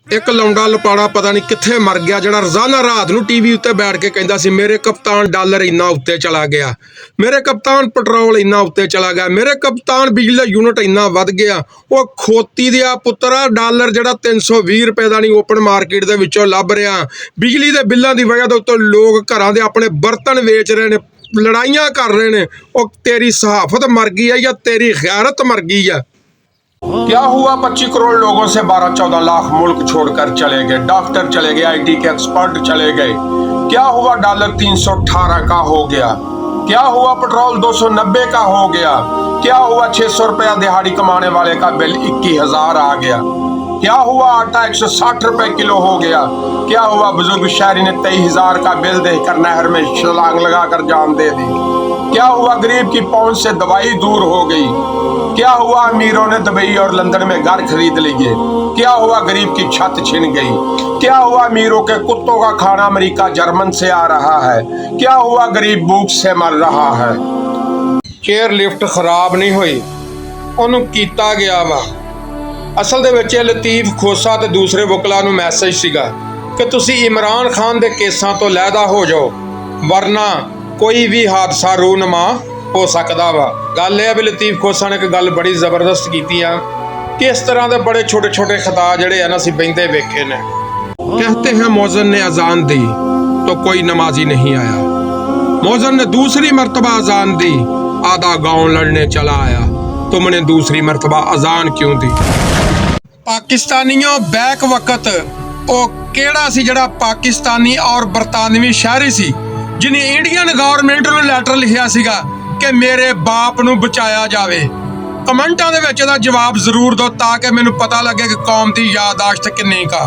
एक लौंडा लपाड़ा पता नहीं कित्थे मर गया जिहड़ा रोजाना रात नूं टीवी उत्ते बैठ के कहंदा सी मेरे कप्तान डॉलर इन्ना उत्ते चला गया, मेरे कप्तान पेट्रोल इन्ना उत्ते चला गया, मेरे कप्तान बिजली दा यूनिट इन्ना वध गया। वो खोती दिया पुत्तरा डॉलर जिहड़ा 320 रुपए दा नहीं ओपन मार्केट दे विचों लभ रिहा। बिजली दे बिल्लां दी वजह तो लोग घरां दे अपने बर्तन वेच रहे ने, लड़ाइयां कर रहे ने। ओ तेरी सहाफत मर गई है या तेरी गैरत मर गई है? क्या हुआ 25 करोड़ लोगों से 12-14 लाख मुल्क छोड़कर चले गए, डॉक्टर चले गए, आईटी के एक्सपर्ट चले गए। क्या हुआ डॉलर 318 का हो गया? क्या हुआ पेट्रोल 290 का हो गया? क्या हुआ 600 रुपया दिहाड़ी कमाने वाले का बिल 21,000 आ गया? क्या हुआ आटा 160 रुपए किलो हो गया? क्या हुआ बुजुर्ग शहरी ने 23,000 का बिल देकर नहर में छलांग लगाकर जान दे दी? क्या हुआ गरीब की पहुंच से दवाई दूर हो गई? क्या हुआ अमीरों ने दुबई और लंदन में घर खरीद लिए? क्या हुआ गरीब की छत छिन गई? क्या हुआ अमीरों के कुत्तों का खाना अमेरिका जर्मन से आ रहा है? क्या हुआ गरीब भूख से मर रहा है? चेयर लिफ्ट खराब नहीं हुई, ਉਹਨੂੰ ਕੀਤਾ ਗਿਆ ਵਾ। ਅਸਲ ਦੇ ਵਿੱਚ ਲਤੀਫ ਖੋਸਾ ਤੇ ਦੂਸਰੇ ਵਕਲਾਂ ਨੂੰ ਮੈਸੇਜ ਸੀਗਾ ਕਿ ਤੁਸੀਂ ਇਮਰਾਨ ਖਾਨ ਦੇ ਕੇਸਾਂ ਤੋਂ ਲਹਿਦਾ ਹੋ ਜਾਓ, ਵਰਨਾ ਕੋਈ ਵੀ ਹਾਦਸਾ ਰੂਨਮਾ हो सकता वा। गल यह भी लतीफ खोसा ने एक गल बड़ी जबरदस्त की आ कि इस तरह के बड़े छोटे छोटे खता जड़े हैं ना असीं बहिंदे वेखे ने। कहते हैं मौजन ने अजान दी तो कोई नमाजी नहीं आया, मौजन ने दूसरी मरतबा अजान दी, आधा गांव लड़ने चला आया, तुमने दूसरी मरतबा अजान क्यों दी? पाकिस्तानियों बैक वक्त ओ केड़ा सी जड़ा पाकिस्तानी और बरतानवी शहरी सी जिन्हें इंडियन गवर्नमेंट नूं लैटर लिखिया सीगा कि मेरे बाप नूं बचाया जावे? कमेंटां दे विच इहदा जवाब जरूर दो ताकि मैनूं पता लगे कि कौम दी यादाश्त किन्नी का।